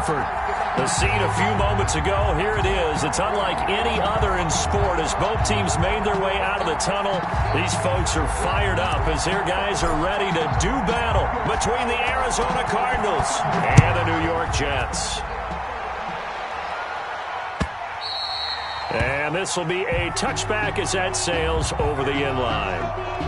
effort. The scene a few moments ago, here it is. It's unlike any other in sport as both teams made their way out of the tunnel. These folks are fired up as their guys are ready to do battle between the Arizona Cardinals and the New York Jets. And this will be a touchback as that sails over the inline.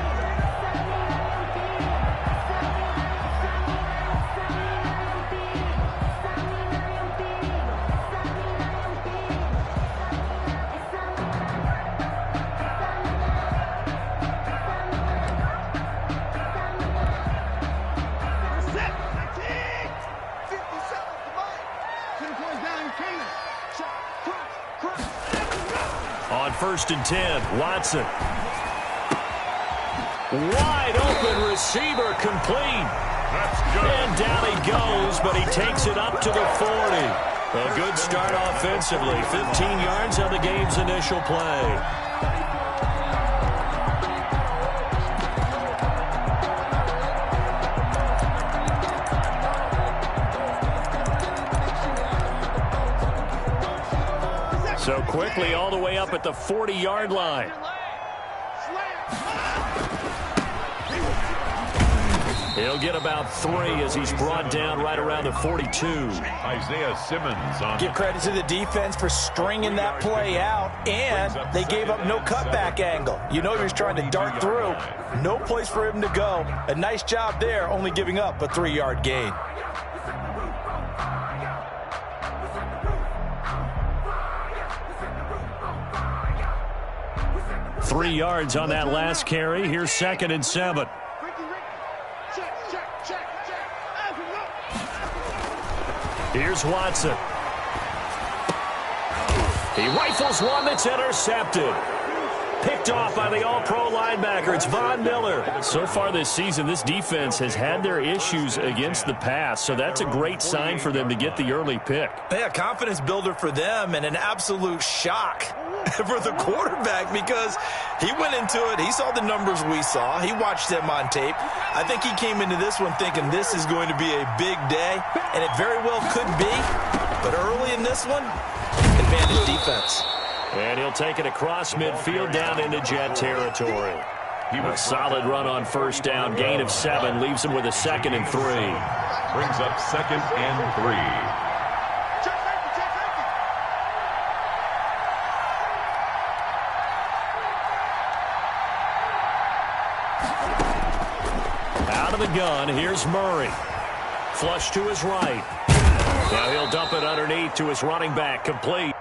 On 1st and 10, Watson. Wide open receiver complete. That's good. And down he goes, but he takes it up to the 40. A good start offensively. 15 yards on the game's initial play. So quickly all the way up at the 40-yard line. He'll get about 3 as he's brought down right around the 42. Isaiah Simmons on. Give credit to the defense for stringing that play out, and they gave up no cutback angle. You know he was trying to dart through. No place for him to go. A nice job there, only giving up a 3-yard gain. 3 yards on that last carry. Here's 2nd and 7. Here's Watson. He rifles one that's intercepted. Picked off by the all-pro linebacker. It's Von Miller. So far this season, this defense has had their issues against the pass, so that's a great sign for them to get the early pick. Yeah, confidence builder for them and an absolute shock for the quarterback because he went into it. He saw the numbers we saw. He watched them on tape. I think he came into this one thinking this is going to be a big day, and it very well could be. But early in this one, advantage defense. And he'll take it across midfield down into Jet territory. A solid run on 1st down. Gain of 7 leaves him with a 2nd and 3. Brings up 2nd and 3. Out of the gun, here's Murray. Flush to his right. Now he'll dump it underneath to his running back, complete.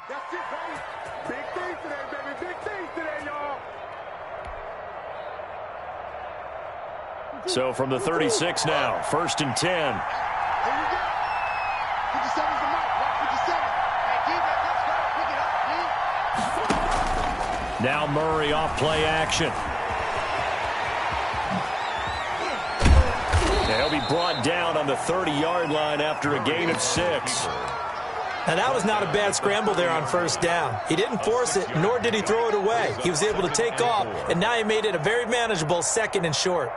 That's it, baby. Big things today, baby. Big things today, y'all. So from the 36 now, 1st and 10. Here you go. 57's the mark. 57. Hey, defense, let's go. Pick it up, please. Now Murray off play action. And he'll be brought down on the 30-yard line after a gain of 6. Now, that was not a bad scramble there on 1st down. He didn't force it, nor did he throw it away. He was able to take off, and now he made it a very manageable 2nd and short.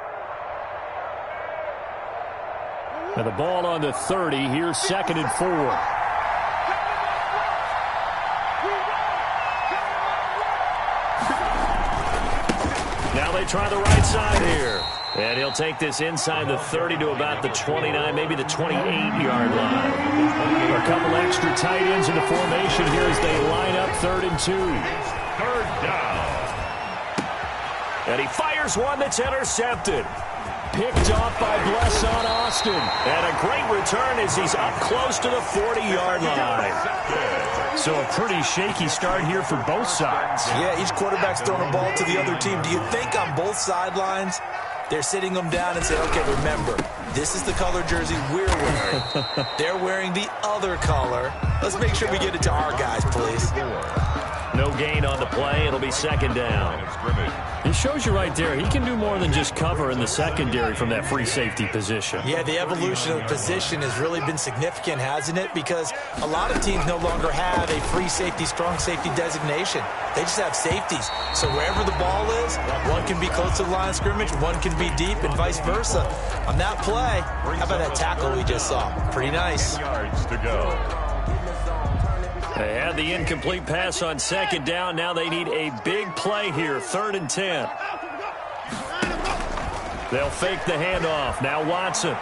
And the ball on the 30. Here's 2nd and 4. Now they try the right side here. And he'll take this inside the 30 to about the 29, maybe the 28-yard line. A couple extra tight ends in the formation here as they line up 3rd and 2. 3rd down. And he fires one that's intercepted. Picked off by Blesson Austin. And a great return as he's up close to the 40-yard line. So a pretty shaky start here for both sides. Yeah, each quarterback's throwing a ball to the other team. Do you think on both sidelines they're sitting them down and saying, okay, remember, this is the color jersey we're wearing. They're wearing the other color. Let's make sure we get it to our guys, please. No gain on the play. It'll be 2nd down. He shows you right there, he can do more than just cover in the secondary from that free safety position. Yeah, the evolution of the position has really been significant, hasn't it? Because a lot of teams no longer have a free safety, strong safety designation. They just have safeties. So wherever the ball is, one can be close to the line of scrimmage, one can be deep, and vice versa. On that play, how about that tackle we just saw? Pretty nice. Yards to go. They had the incomplete pass on 2nd down. Now they need a big play here, 3rd and 10. They'll fake the handoff. Now Watson.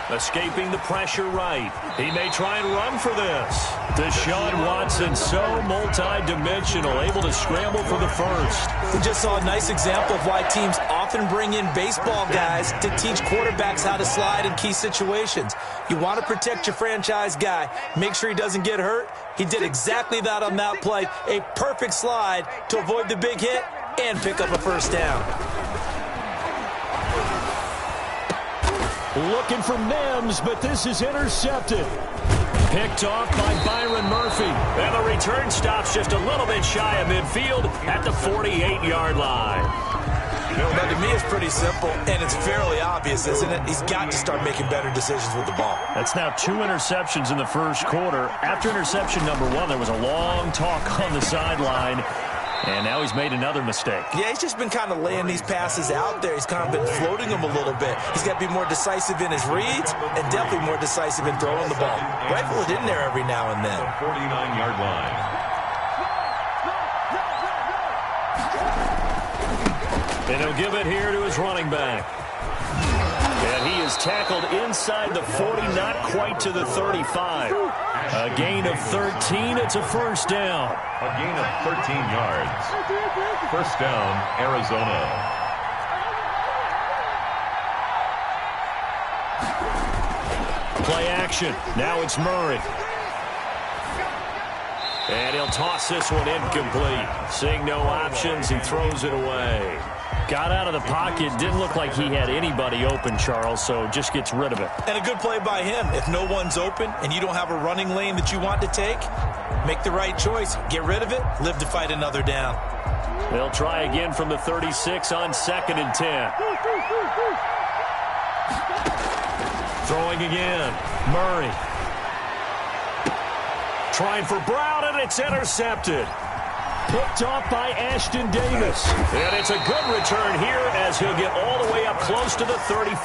Escaping the pressure right. He may try and run for this. Deshaun Watson, so multi-dimensional, able to scramble for the 1st. We just saw a nice example of why teams often bring in baseball guys to teach quarterbacks how to slide in key situations. You want to protect your franchise guy. Make sure he doesn't get hurt. He did exactly that on that play. A perfect slide to avoid the big hit and pick up a 1st down. Looking for Mims, but this is intercepted. Picked off by Byron Murphy. And the return stops just a little bit shy of midfield at the 48-yard line. Now, to me, it's pretty simple, and it's fairly obvious, isn't it? He's got to start making better decisions with the ball. That's now 2 interceptions in the 1st quarter. After interception number 1, there was a long talk on the sideline. And now he's made another mistake. Yeah, he's just been kind of laying these passes out there. He's kind of been floating them a little bit. He's got to be more decisive in his reads and definitely more decisive in throwing the ball. Rifle it in there every now and then. 49-yard line. And he'll give it here to his running back. And he is tackled inside the 40, not quite to the 35. A gain of 13. It's a 1st down. A gain of 13 yards. 1st down, Arizona. Play action. Now it's Murray. And he'll toss this one incomplete. Seeing no options, he throws it away. Got out of the pocket. Didn't look like he had anybody open, Charles, so just gets rid of it. And a good play by him. If no one's open and you don't have a running lane that you want to take, make the right choice. Get rid of it. Live to fight another down. They'll try again from the 36 on 2nd and 10. Throwing again. Murray. Trying for Brown, and it's intercepted. Picked off by Ashton Davis. And it's a good return here as he'll get all the way up close to the 35.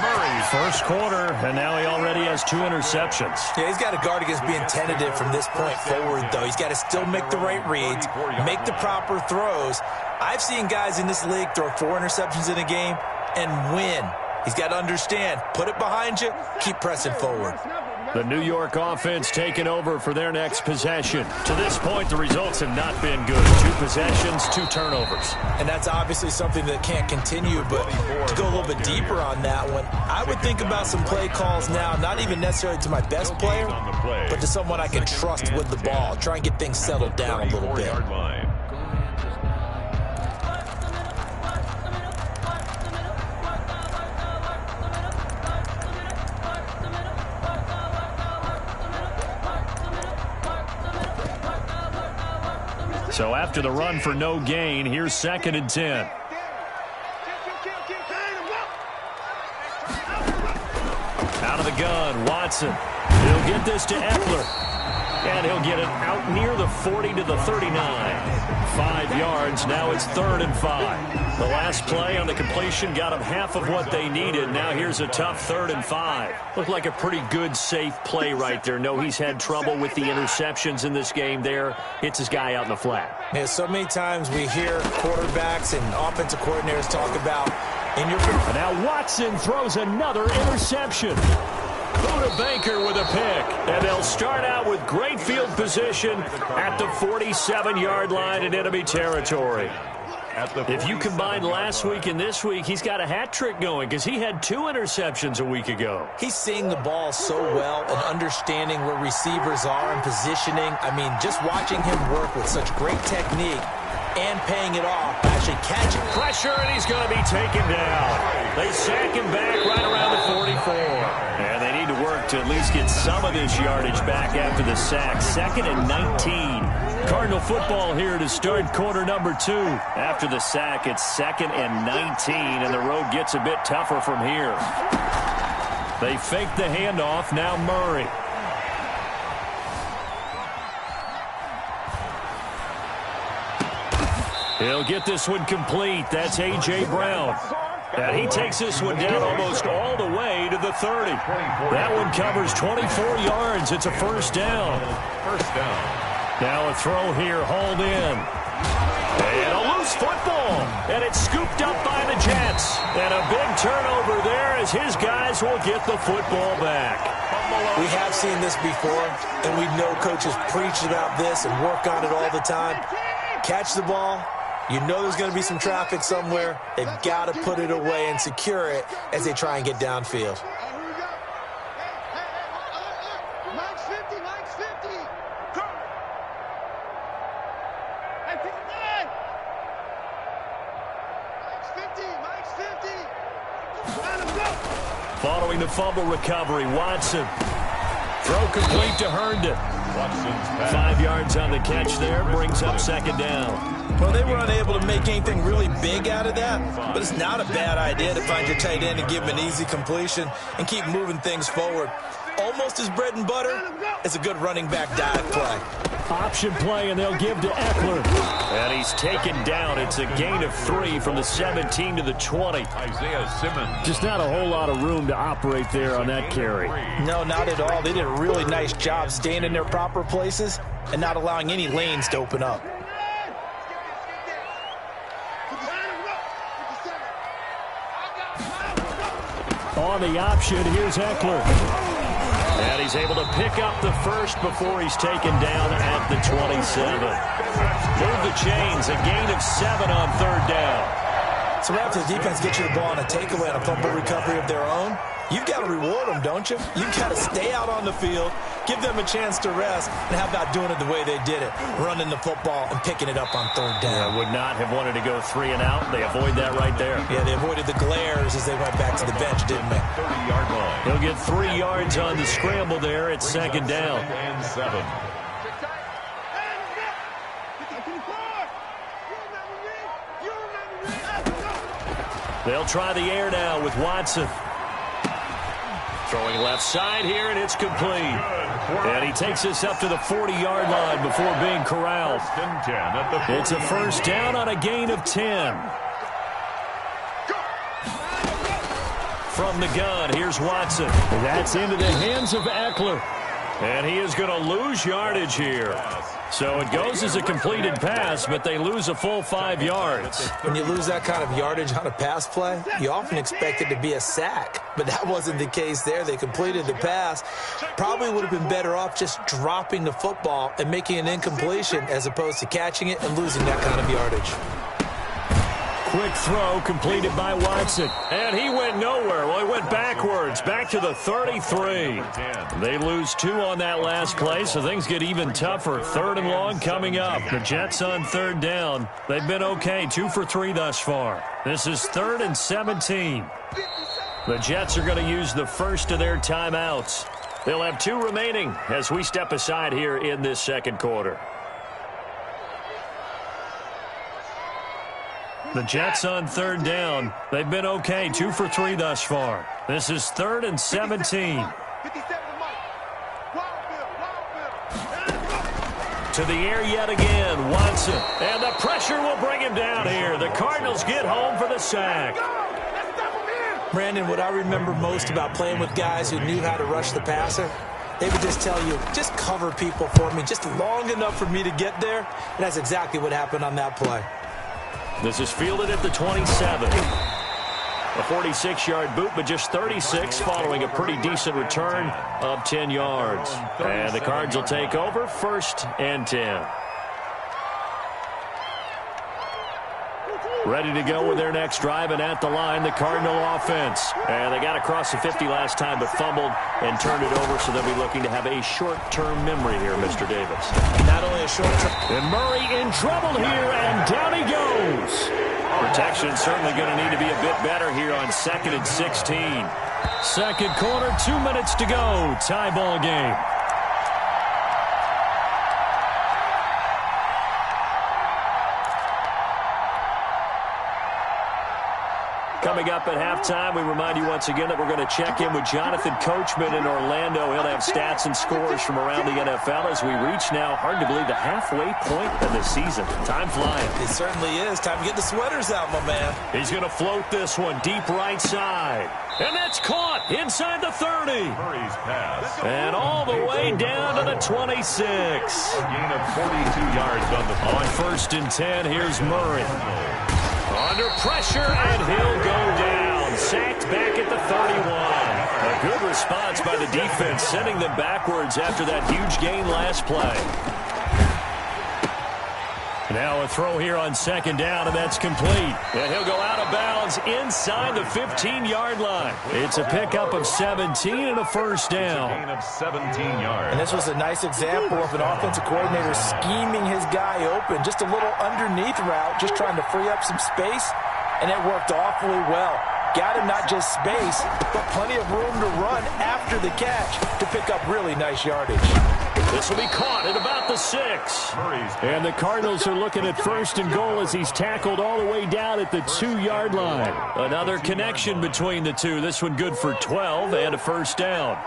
Murray, 1st quarter, and now he already has 2 interceptions. Yeah, he's got to guard against being tentative from this point forward, though. He's got to still make the right reads, make the proper throws. I've seen guys in this league throw 4 interceptions in a game and win. He's got to understand, put it behind you, keep pressing forward. The New York offense taking over for their next possession. To this point, the results have not been good. 2 possessions, 2 turnovers. And that's obviously something that can't continue, but to go a little bit deeper on that one, I would think about some play calls now, not even necessarily to my best player, but to someone I can trust with the ball. Try and get things settled down a little bit. So after the run for no gain, here's 2nd and 10. Out of the gun, Watson. He'll get this to Eckler. And he'll get it out near the 40 to the 39. 5 yards, now it's 3rd and 5. The last play on the completion got them half of what they needed. Now here's a tough 3rd and 5. Looked like a pretty good, safe play right there. No, he's had trouble with the interceptions in this game there. Hits his guy out in the flat. Yeah, so many times we hear quarterbacks and offensive coordinators talk about in your... Now Watson throws another interception. Buda Baker with a pick, and they'll start out with great field position at the 47-yard line in enemy territory. If you combine last week and this week, he's got a hat trick going because he had 2 interceptions a week ago. He's seeing the ball so well and understanding where receivers are and positioning. I mean, just watching him work with such great technique and paying it off, actually catching pressure, and he's going to be taken down. They sack him back right around the 44. And they need to work to at least get some of this yardage back after the sack. 2nd and 19. Cardinal football here to start quarter number 2. After the sack, it's 2nd and 19, and the road gets a bit tougher from here. They fake the handoff, now Murray. He'll get this one complete. That's A.J. Brown. And he takes this one down almost all the way to the 30. That one covers 24 yards. It's a first down. Now a throw here, hauled in. And a loose football. And it's scooped up by the Jets. And a big turnover there as his guys will get the football back. We have seen this before, and we know coaches preach about this and work on it all the time. Catch the ball. You know there's going to be some traffic somewhere. They've got to put it away and secure it as they try and get downfield. Mike's 50, Mike's 50. Hey, 59. Mike's 50, Let him go. Following the fumble recovery, Watson. Throw complete to Herndon. 5 yards on the catch there, brings up 2nd down. Well, they were unable to make anything really big out of that, but it's not a bad idea to find your tight end and give him an easy completion and keep moving things forward. Almost his bread and butter is a good running back dive play. Option play, and they'll give to Eckler. And he's taken down. It's a gain of 3 from the 17 to the 20. Isaiah Simmons. Just not a whole lot of room to operate there on that carry. No, not at all. They did a really nice job staying in their proper places and not allowing any lanes to open up. On the option, here's Eckler. And he's able to pick up the first before he's taken down at the 27. Move the chains, a gain of 7 on 3rd down. So after the defense gets you the ball on a takeaway and a fumble recovery of their own, you've got to reward them, don't you? You've got to stay out on the field, give them a chance to rest, and how about doing it the way they did it, running the football and picking it up on 3rd down. Yeah, would not have wanted to go 3 and out. They avoid that right there. Yeah, they avoided the glares as they went back to the bench, didn't they? 30-yard line. He'll get 3 yards on the scramble there. It's 2nd down. And 7. They'll try the air now with Watson. Throwing left side here, and it's complete. And he takes this up to the 40-yard line before being corralled. It's a first down on a gain of 10. From the gun, here's Watson. That's into the hands of Eckler. And he is going to lose yardage here. So it goes as a completed pass, but they lose a full 5 yards. When you lose that kind of yardage on a pass play, you often expect it to be a sack. But that wasn't the case there. They completed the pass. Probably would have been better off just dropping the football and making an incompletion as opposed to catching it and losing that kind of yardage. Quick throw completed by Watson. And he went nowhere. Well, he went backwards, back to the 33. They lose 2 on that last play, so things get even tougher. 3rd and long coming up. The Jets on 3rd down. They've been okay, 2 for 3 thus far. This is 3rd and 17. The Jets are going to use the first of their timeouts. They'll have 2 remaining as we step aside here in this second quarter. The Jets on 3rd down. They've been okay, 2 for 3 thus far. This is 3rd and 17. To the air yet again, Watson. And the pressure will bring him down here. The Cardinals get home for the sack. Brandon, what I remember most about playing with guys who knew how to rush the passer, they would just tell you, just cover people for me, just long enough for me to get there. And that's exactly what happened on that play. This is fielded at the 27. A 46-yard boot, but just 36 following a pretty decent return of 10 yards. And the Cards will take over 1st and 10. Ready to go with their next drive, and at the line, the Cardinal offense. And they got across the 50 last time, but fumbled and turned it over, so they'll be looking to have a short-term memory here, Mr. Davis. Not only a short-term. And Murray in trouble here, and down he goes. Protection certainly going to need to be a bit better here on 2nd and 16. Second quarter, 2 minutes to go. Tie ball game. Coming up at halftime, we remind you once again that we're going to check in with Jonathan Coachman in Orlando. He'll have stats and scores from around the NFL as we reach now, hard to believe, the halfway point of the season. Time flying. It certainly is. Time to get the sweaters out, my man. He's going to float this one deep right side. And that's caught inside the 30. Murray's pass. And all the way down to the 26. A gain of 42 yards on the play. On 1st and 10, here's Murray. Under pressure, and he'll go down. Sacked back at the 31. A good response by the defense, sending them backwards after that huge gain last play. Now a throw here on 2nd down, and that's complete. And he'll go out of bounds inside the 15-yard line. It's a pickup of 17 and a 1st down. A gain of 17 yards. And this was a nice example of an offensive coordinator scheming his guy open. Just a little underneath route, just trying to free up some space, and it worked awfully well. Got him not just space, but plenty of room to run after the catch to pick up really nice yardage. This will be caught at about the 6. And the Cardinals are looking at 1st and goal as he's tackled all the way down at the 2-yard line. Another connection between the two. This one good for 12 and a 1st down.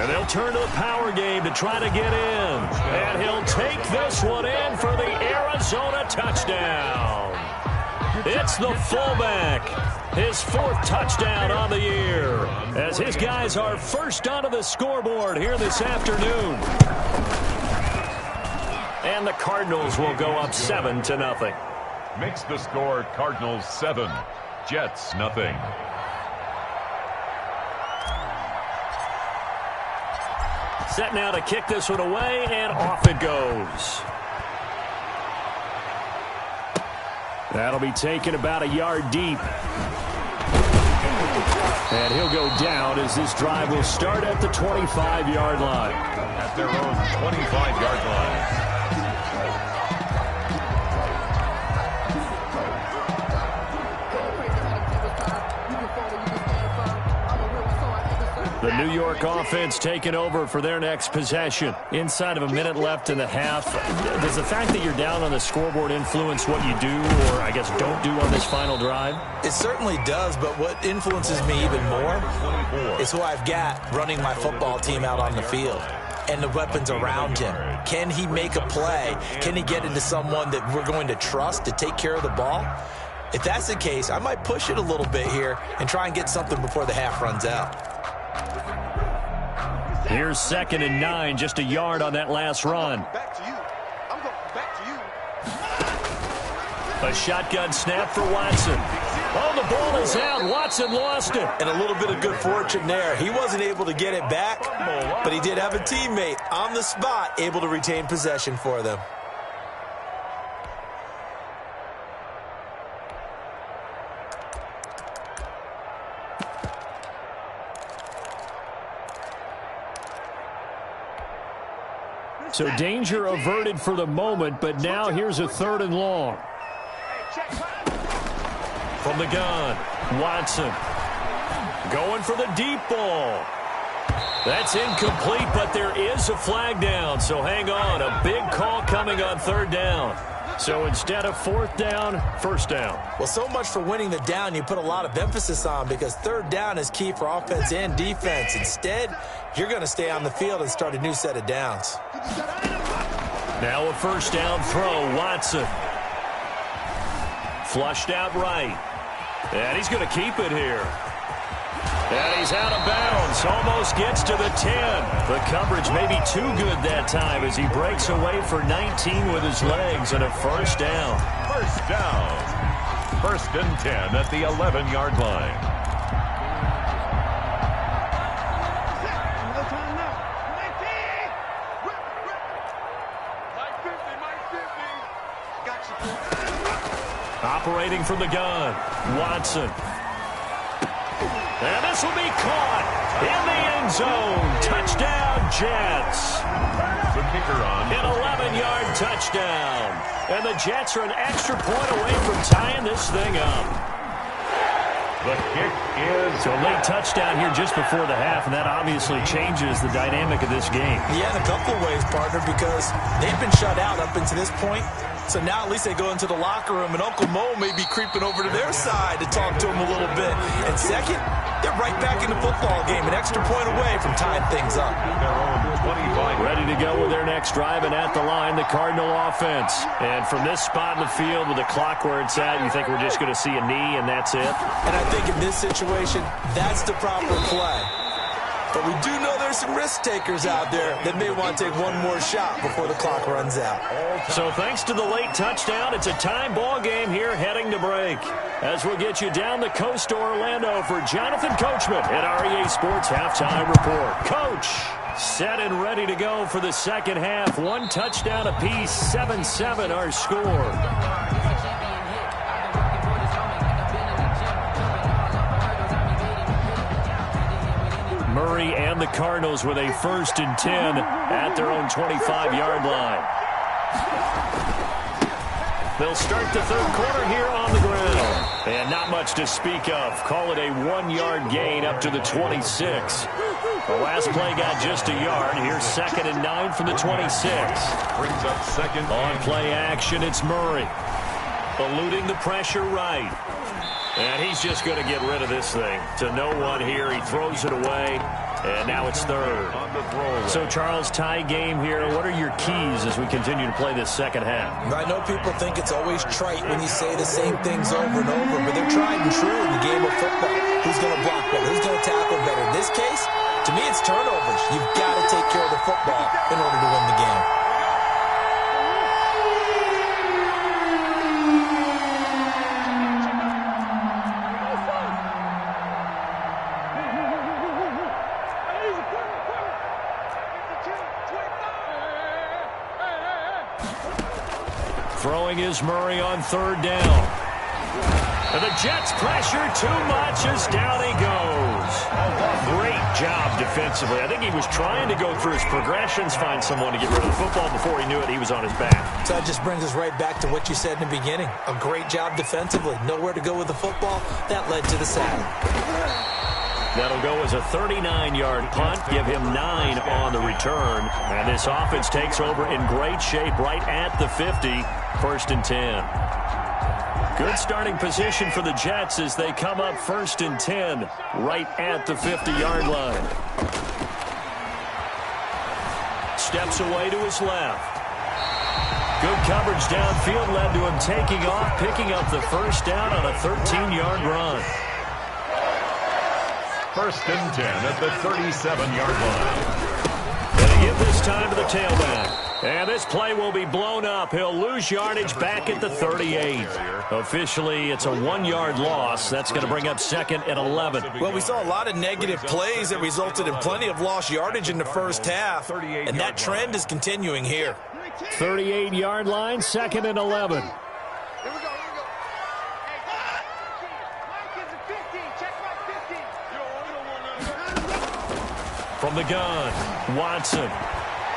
And they'll turn to the power game to try to get in. And he'll take this one in for the Arizona touchdown. It's the fullback. His 4th touchdown on the year. As his guys are first onto the scoreboard here this afternoon. And the Cardinals will go up 7-0. Makes the score Cardinals 7, Jets nothing. Set now to kick this one away, and off it goes. That'll be taken about a yard deep. And he'll go down as this drive will start at the 25-yard line. At their own 25-yard line. The New York offense taking over for their next possession. Inside of a minute left in the half. Does the fact that you're down on the scoreboard influence what you do, or I guess don't do on this final drive? It certainly does, but what influences me even more is who I've got running my football team out on the field and the weapons around him. Can he make a play? Can he get into someone that we're going to trust to take care of the ball? If that's the case, I might push it a little bit here and try and get something before the half runs out. Here's 2nd and 9, just a yard on that last run. Back to you. I'm going back to you. A shotgun snap for Watson. Oh, the ball is out. Watson lost it. And a little bit of good fortune there. He wasn't able to get it back, but he did have a teammate on the spot able to retain possession for them. So danger averted for the moment, but now here's a 3rd and long. From the gun, Watson going for the deep ball. That's incomplete, but there is a flag down, so hang on. A big call coming on 3rd down. So instead of 4th down, 1st down. Well, so much for winning the down you put a lot of emphasis on, because 3rd down is key for offense and defense. Instead, you're going to stay on the field and start a new set of downs. Now a 1st down throw, Watson. Flushed out right. And he's going to keep it here. And he's out of bounds. Almost gets to the 10. The coverage may be too good that time as he breaks away for 19 with his legs and a 1st down. 1st down. 1st and 10 at the 11-yard line. Operating from the gun, Watson. And this will be caught in the end zone. Touchdown, Jets. The kicker on. An 11-yard touchdown. And the Jets are an extra point away from tying this thing up. The kick is... So a late touchdown here just before the half, and that obviously changes the dynamic of this game. Yeah, in a couple of ways, partner, because they've been shut out up until this point. So now at least they go into the locker room, and Uncle Mo may be creeping over to their side to talk to him a little bit. And second, they're right back in the football game, an extra point away from tying things up. Their own 25. Ready to go with their next drive, and at the line, the Cardinal offense. And from this spot in the field with the clock where it's at, you think we're just going to see a knee and that's it? And I think in this situation, that's the proper play. But we do know there's some risk takers out there that may want to take one more shot before the clock runs out. So thanks to the late touchdown, it's a time ball game here heading to break. As we'll get you down the coast to Orlando for Jonathan Coachman at REA Sports Halftime Report. Coach, set and ready to go for the 2nd half. 1 touchdown apiece, 7-7 our score. Murray and the Cardinals with a 1st and 10 at their own 25-yard line. They'll start the 3rd quarter here on the ground. And not much to speak of. Call it a 1-yard gain up to the 26. The last play got just a yard. Here's 2nd and 9 from the 26. Brings up 2nd. On play action, it's Murray. Eluding the pressure right. And he's just going to get rid of this thing. To no one here. He throws it away. And now it's 3rd. So, Charles, tie game here. What are your keys as we continue to play this 2nd half? I know people think it's always trite when you say the same things over and over, but they're tried and true in the game of football. Who's going to block better? Who's going to tackle better? In this case, to me, it's turnovers. You've got to take care of the football in order to win the game. Throwing is Murray on 3rd down. And the Jets pressure too much as down he goes. Great job defensively. I think he was trying to go through his progressions, find someone to get rid of the football. Before he knew it, he was on his back. So that just brings us right back to what you said in the beginning. A great job defensively. Nowhere to go with the football. That led to the sack. That'll go as a 39-yard punt. Give him 9 on the return. And this offense takes over in great shape right at the 50. 1st and 10. Good starting position for the Jets as they come up 1st and 10 right at the 50-yard line. Steps away to his left. Good coverage downfield led to him taking off, picking up the 1st down on a 13-yard run. First and 10 at the 37-yard line. And they give this time to the tailback. And this play will be blown up. He'll lose yardage back at the 38. Officially, it's a 1-yard loss. That's going to bring up 2nd and 11. Well, we saw a lot of negative plays that resulted in plenty of lost yardage in the first half. And that trend is continuing here. 38-yard line, 2nd and 11. Here we go, here we go. Hey, Mike is a 15. Check my 15. From the gun, Watson.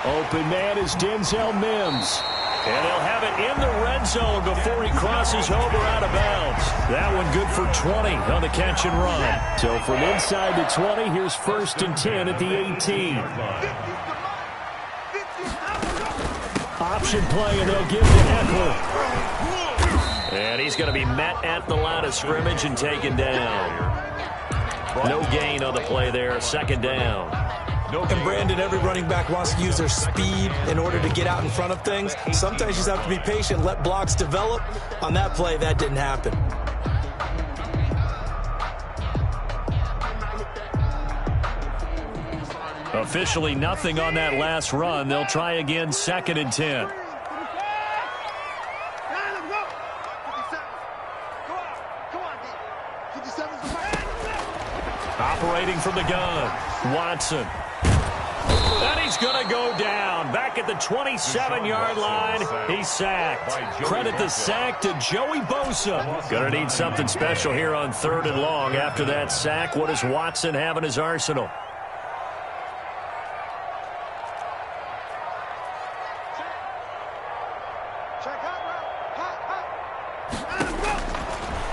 Open man is Denzel Mims. And he'll have it in the red zone before he crosses over out of bounds. That one good for 20 on the catch and run. So from inside the 20, here's 1st and 10 at the 18. Option play, and they'll give to Eckler. And he's going to be met at the line of scrimmage and taken down. No gain on the play there, 2nd down. And Brandon, every running back wants to use their speed in order to get out in front of things. Sometimes you just have to be patient, let blocks develop. On that play, that didn't happen. Officially nothing on that last run. They'll try again, 2nd and 10. Operating from the gun, Watson. And he's going to go down. Back at the 27-yard line, he's sacked. Credit the sack to Joey Bosa. Going to need something special here on 3rd and long. After that sack, what does Watson have in his arsenal?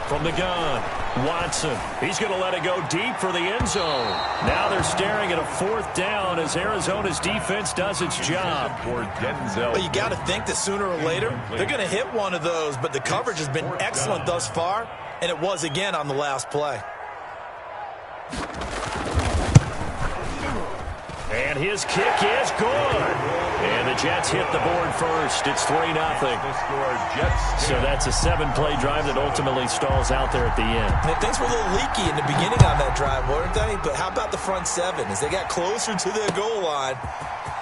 From the gun, Watson. He's going to let it go deep for the end zone. Now they're staring at a 4th down as Arizona's defense does its job. But you got to think that sooner or later, they're going to hit one of those, but the coverage has been excellent thus far, and it was again on the last play. And his kick is good. And the Jets hit the board first. It's 3-0. So that's a 7-play drive that ultimately stalls out there at the end. And things were a little leaky in the beginning on that drive, weren't they? But how about the front 7? As they got closer to their goal line,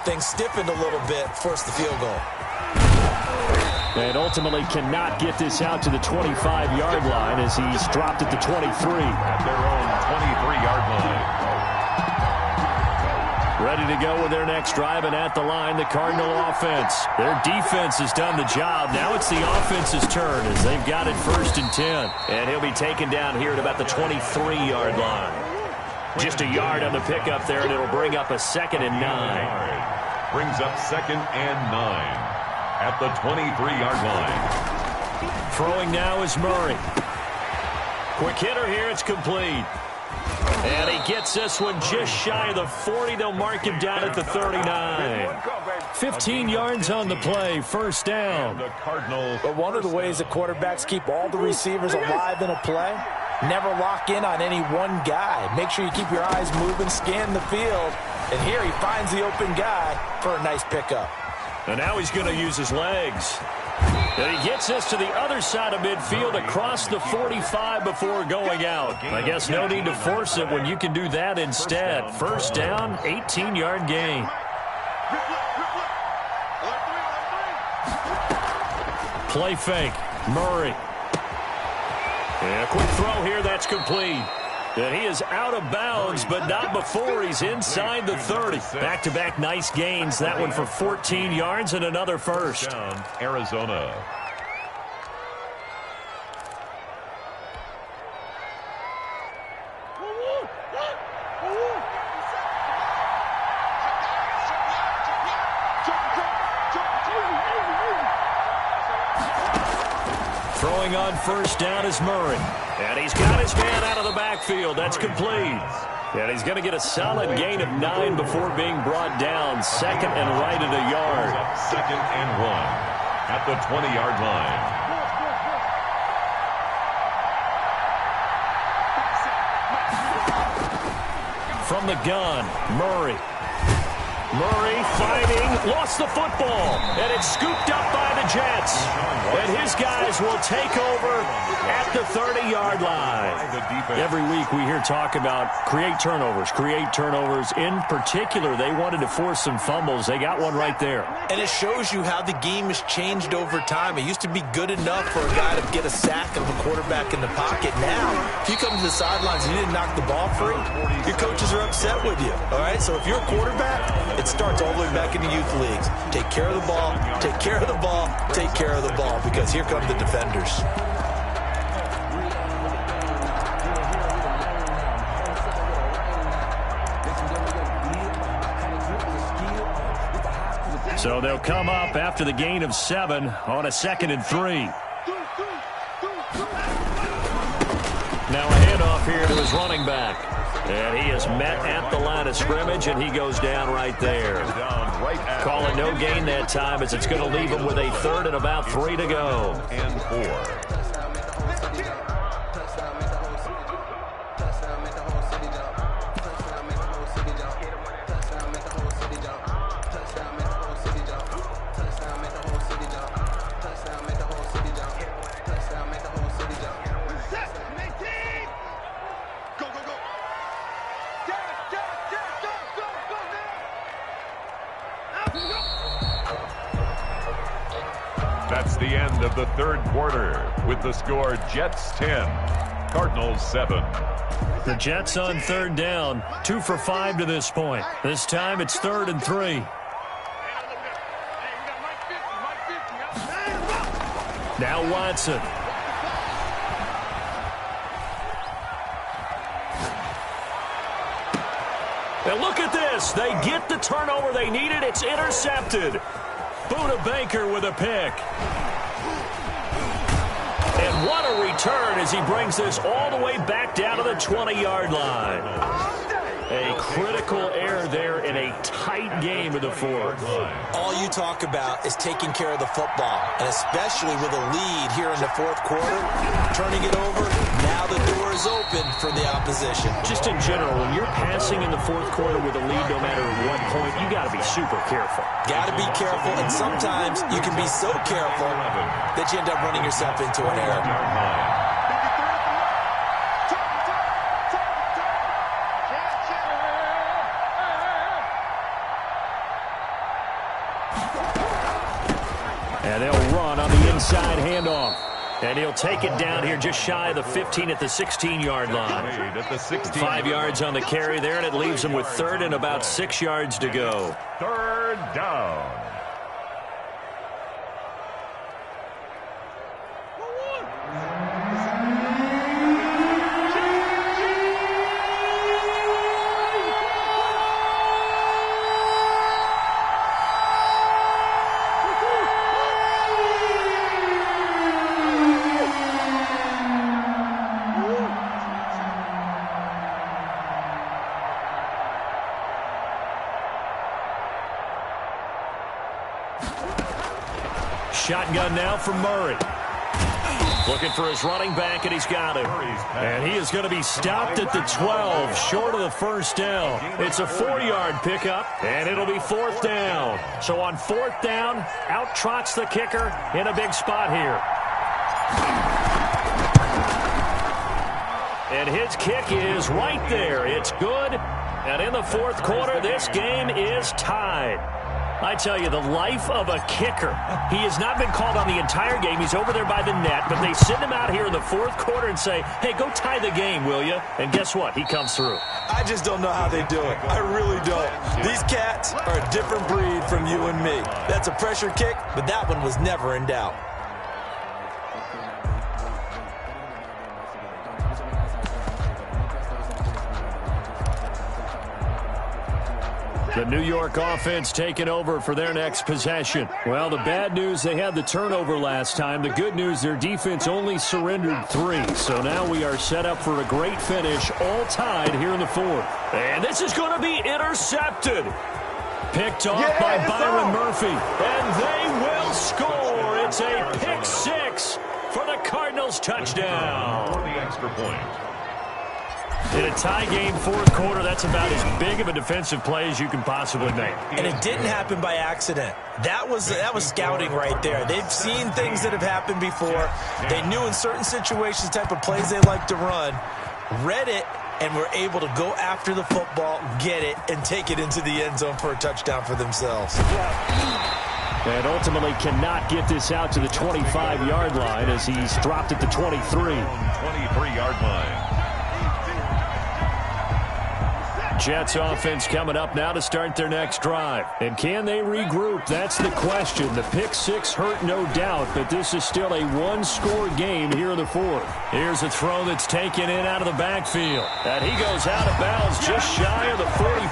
things stiffened a little bit, forced the field goal. And ultimately cannot get this out to the 25-yard line as he's dropped at the 23. At their own 23-yard line. Ready to go with their next drive, and at the line, the Cardinal offense. Their defense has done the job. Now it's the offense's turn as they've got it 1st and 10. And he'll be taken down here at about the 23-yard line. Just a yard on the pickup there, and it'll bring up a 2nd and 9. Brings up 2nd and 9 at the 23-yard line. Throwing now is Murray. Quick hitter here, it's complete. And he gets this one just shy of the 40. They'll mark him down at the 39. 15 yards on the play, 1st down. But one of the ways that quarterbacks keep all the receivers alive in a play, never lock in on any one guy. Make sure you keep your eyes moving, scan the field. And here he finds the open guy for a nice pickup. And now he's going to use his legs. And he gets us to the other side of midfield across the 45 before going out. I guess no need to force it when you can do that instead. 1st down, 18-yard gain. Play fake. Murray. And a quick throw here. That's complete. And he is out of bounds, but not before he's inside the 30. Back-to-back nice gains. That one for 14 yards and another first. Down, Arizona. Throwing on 1st down is Murray. And he's got his man out of the backfield. That's complete. And he's going to get a solid gain of 9 before being brought down. 2nd and right at a yard. 2nd and 1 at the 20-yard line. From the gun, Murray. Murray fighting, lost the football, and it's scooped up by the Jets. And his guys will take over at the 30-yard line. the defense. Every week we hear talk about create turnovers. In particular, they wanted to force some fumbles. They got one right there. And it shows you how the game has changed over time. It used to be good enough for a guy to get a sack of a quarterback in the pocket. Now, if you come to the sidelines and you didn't knock the ball free, your coaches are upset with you. All right? So if you're a quarterback, it starts all the way back in the youth leagues. Take care of the ball, take care of the ball, take care of the ball, because here come the defenders. So they'll come up after the gain of 7 on a 2nd and 3. Now a handoff here to his running back. And he is met at the line of scrimmage, and he goes down right there. Call it no gain that time, as it's going to leave him with a 3rd and about 3 to go. And 4. That's the end of the 3rd quarter with the score Jets 10, Cardinals 7. The Jets on 3rd down, 2 for 5 to this point. This time it's 3rd and 3. Now Watson. And look at this. They get the turnover they needed. It's intercepted. Buda Baker with a pick. And what a return as he brings this all the way back down to the 20-yard line. A critical error there in a tight game of the 4th. All you talk about is taking care of the football, and especially with a lead here in the 4th quarter, turning it over, now the door is open for the opposition. Just in general, when you're passing in the 4th quarter with a lead, no matter what point, you got to be super careful. Got to be careful, and sometimes you can be so careful that you end up running yourself into an error. And they'll run on the inside handoff. And he'll take it down here just shy of the 15 at the 16-yard line. 5 yards on the carry there, and it leaves him with 3rd and about 6 yards to go. 3rd down. Shotgun now from Murray. Looking for his running back, and he's got him. And he is going to be stopped at the 12, short of the 1st down. It's a 4-yard pickup, and it'll be 4th down. So on 4th down, out trots the kicker in a big spot here. And his kick is right there. It's good. And in the 4th quarter, this game is tied. I tell you, the life of a kicker. He has not been called on the entire game. He's over there by the net, but they send him out here in the 4th quarter and say, hey, go tie the game, will you? And guess what? He comes through. I just don't know how they do it. I really don't. These cats are a different breed from you and me. That's a pressure kick, but that one was never in doubt. The New York offense taking over for their next possession. Well, the bad news, they had the turnover last time. The good news, their defense only surrendered 3. So now we are set up for a great finish, all tied here in the 4th. And this is going to be intercepted. Picked off by Byron Murphy. And they will score. It's a pick 6 for the Cardinals touchdown. For the extra point. In a tie game, 4th quarter, that's about as big of a defensive play as you can possibly make. And it didn't happen by accident. That was scouting right there. They've seen things that have happened before. They knew in certain situations the type of plays they like to run. read it, and were able to go after the football, get it, and take it into the end zone for a touchdown for themselves. And ultimately cannot get this out to the 25-yard line as he's dropped at the 23. 23-yard line. Jets offense coming up now to start their next drive. And can they regroup? That's the question. The pick six hurt, no doubt, but this is still a one-score game here in the fourth. Here's a throw that's taken in out of the backfield. And he goes out of bounds just shy of the 45.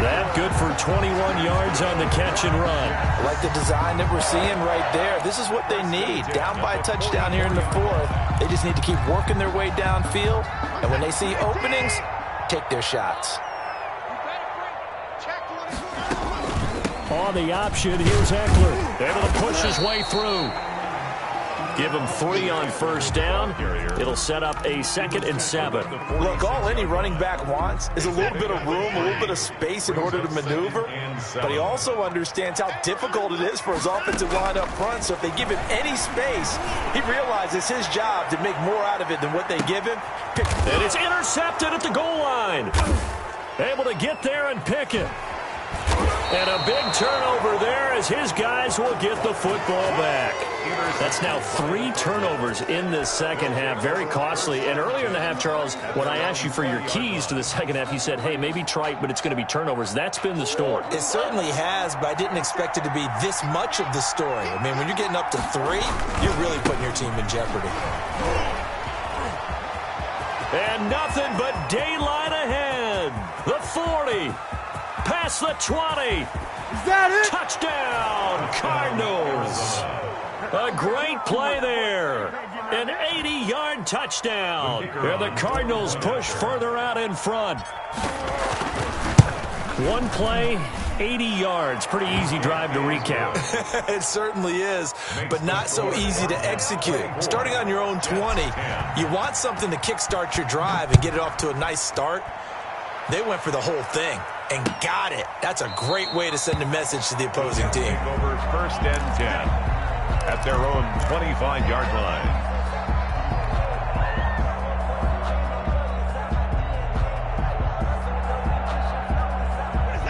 That good for 21 yards on the catch and run. I like the design that we're seeing right there. This is what they need. Down by a touchdown here in the fourth. They just need to keep working their way downfield. And when they see openings, take their shots. On the option, here's Eckler. Able to push his way through. Give him 3 on first down. It'll set up a 2nd and 7. Look, all any running back wants is a little bit of room, a little bit of space in order to maneuver. But he also understands how difficult it is for his offensive line up front. So if they give him any space, he realizes his job to make more out of it than what they give him. And it's intercepted at the goal line. Able to get there and pick it. And a big turnover there as his guys will get the football back. That's now 3 turnovers in this second half. Very costly. And earlier in the half, Charles, when I asked you for your keys to the second half, you said, hey, maybe trite, but it's going to be turnovers. That's been the story. It certainly has, but I didn't expect it to be this much of the story. I mean, when you're getting up to 3, you're really putting your team in jeopardy. And nothing but daylight ahead. The 40. Past the 20. Is that it? Touchdown, Cardinals. A great play there. An 80-yard touchdown. And the Cardinals push further out in front. One play, 80 yards. Pretty easy drive to recap. It certainly is, but not so easy to execute. Starting on your own 20, you want something to kickstart your drive and get it off to a nice start. They went for the whole thing and got it. That's a great way to send a message to the opposing team. Over 1st and 10 at their own 25-yard line.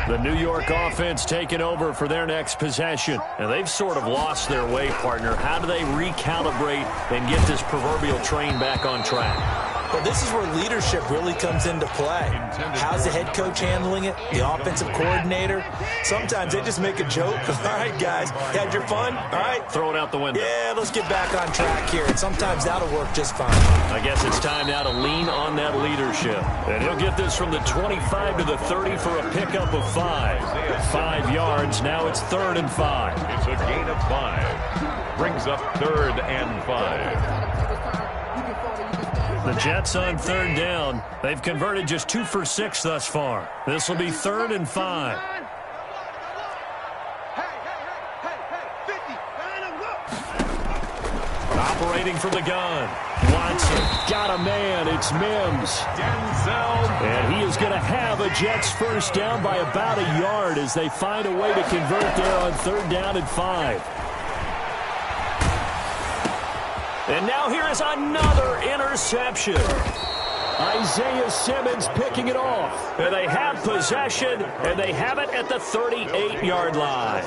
The New York offense taking over for their next possession. And they've sort of lost their way, partner. How do they recalibrate and get this proverbial train back on track? Well, this is where leadership really comes into play. How's the head coach handling it? The offensive coordinator? Sometimes they just make a joke. All right, guys, you had your fun? All right. Throw it out the window. Yeah, let's get back on track here. And sometimes that'll work just fine. I guess it's time now to lean on that leadership. And he'll get this from the 25 to the 30 for a pickup of 5. 5 yards. Now it's 3rd and 5. It's a gain of 5. Brings up 3rd and 5. The Jets on 3rd down. They've converted just 2 for 6 thus far. This will be 3rd and 5. Operating from the gun. Watson got a man. It's Mims. Denzel. And he is going to have a Jets first down by about a yard as they find a way to convert there on 3rd down and 5. And now here is another interception. Isaiah Simmons picking it off. And they have possession, and they have it at the 38-yard line.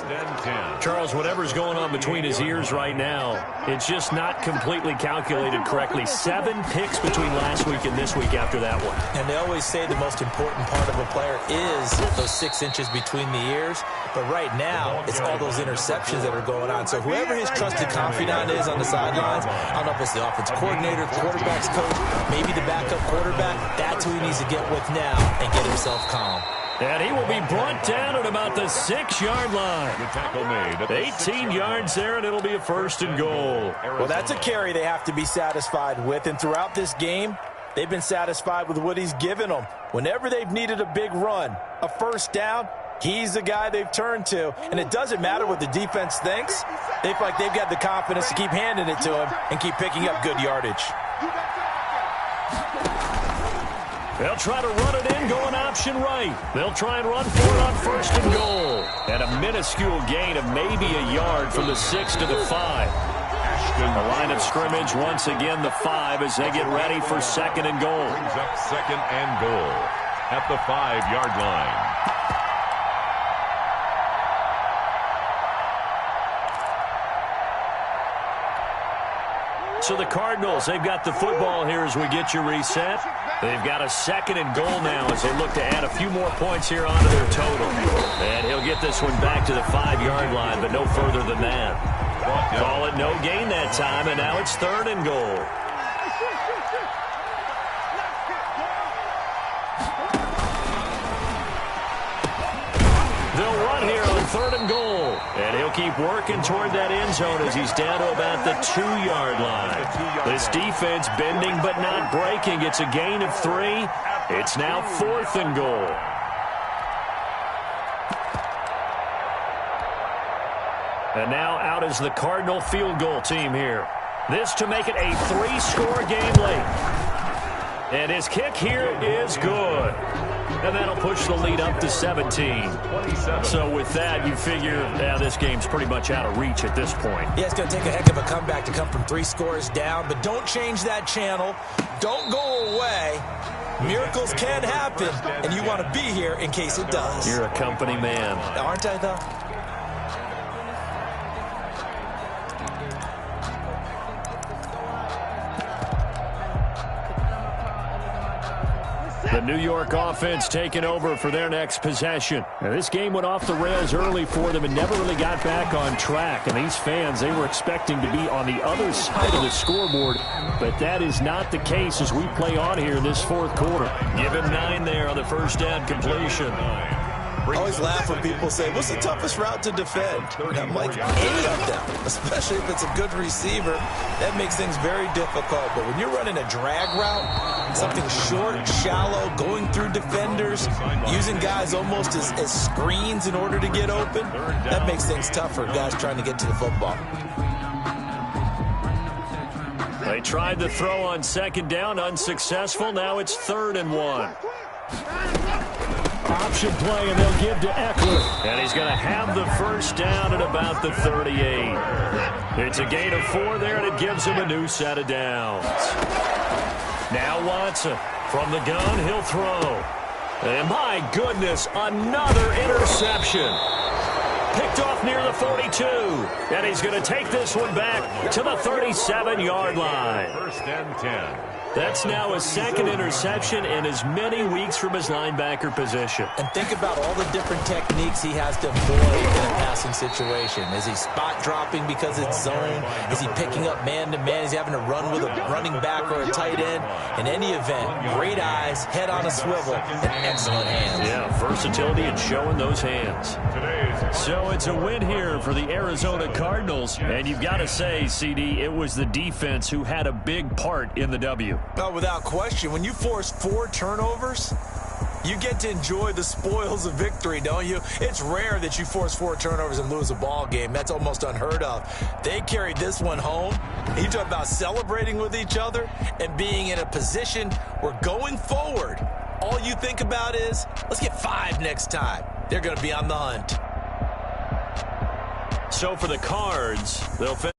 Charles, whatever's going on between his ears right now, it's just not completely calculated correctly. 7 picks between last week and this week after that one. And they always say the most important part of a player is those 6 inches between the ears. But right now, it's all those interceptions that are going on. So whoever his trusted confidant is on the sidelines, I don't know if it's the offensive coordinator, quarterback's coach, maybe the backup quarterback, that's who he needs to get with now and get himself calm. And he will be brought down at about the 6-yard line. The tackle made. 18 yards there, and it'll be a 1st and goal. Well, that's a carry they have to be satisfied with. And throughout this game, they've been satisfied with what he's given them. Whenever they've needed a big run, a first down, he's the guy they've turned to. And it doesn't matter what the defense thinks. They feel like they've got the confidence to keep handing it to him and keep picking up good yardage. They'll try to run it in, going option right. They'll try and run for it on 1st and goal. And a minuscule gain of maybe a yard from the 6 to the 5. question. The line of scrimmage, once again, the 5 as they get ready for 2nd and goal. Brings up 2nd and goal at the 5-yard line. So the Cardinals, they've got the football here as we get you reset. They've got a 2nd and goal now as they look to add a few more points here onto their total. And he'll get this one back to the 5-yard line, but no further than that. Call it no gain that time, and now it's 3rd and goal. They'll run here on 3rd and goal. And he'll keep working toward that end zone as he's down to about the 2-yard line. This defense bending but not breaking. It's a gain of 3. It's now 4th and goal. And now out is the Cardinal field goal team here. This to make it a 3-score game late. And his kick here is good. And that'll push the lead up to 17. So with that, you figure this game's pretty much out of reach at this point. Yeah, it's going to take a heck of a comeback to come from 3 scores down. But don't change that channel. Don't go away. Miracles can happen, and you want to be here in case it does. You're a company man. Aren't I, though? The New York offense taking over for their next possession. Now, this game went off the rails early for them and never really got back on track. And these fans, they were expecting to be on the other side of the scoreboard. But that is not the case as we play on here in this 4th quarter. Give him 9 there on the first down completion. I always laugh when people say, what's the toughest route to defend? And I'm like, any of them, especially if it's a good receiver. That makes things very difficult. But when you're running a drag route, something short, shallow, going through defenders, using guys almost as screens in order to get open, that makes things tough for guys trying to get to the football. They tried the throw on 2nd down, unsuccessful. Now it's 3rd and 1. Option play, and they'll give to Eckler. And he's going to have the first down at about the 38. It's a gain of 4 there, and it gives him a new set of downs. Now Watson from the gun, he'll throw. And my goodness, another interception. Picked off near the 42. And he's going to take this one back to the 37-yard line. 1st and 10. That's now his 2nd interception in as many weeks from his linebacker position. And think about all the different techniques he has to employ in a passing situation. Is he spot dropping because it's zone? Is he picking up man-to-man? Is he having to run with a running back or a tight end? In any event, great eyes, head on a swivel, and excellent hands. Yeah, versatility and showing those hands. So it's a win here for the Arizona Cardinals. And you've got to say, CD, it was the defense who had a big part in the W. Oh, without question. When you force 4 turnovers, you get to enjoy the spoils of victory, don't you? It's rare that you force 4 turnovers and lose a ball game. That's almost unheard of. They carried this one home. You talk about celebrating with each other and being in a position where going forward, all you think about is, let's get 5 next time. They're going to be on the hunt. So for the Cards, they'll finish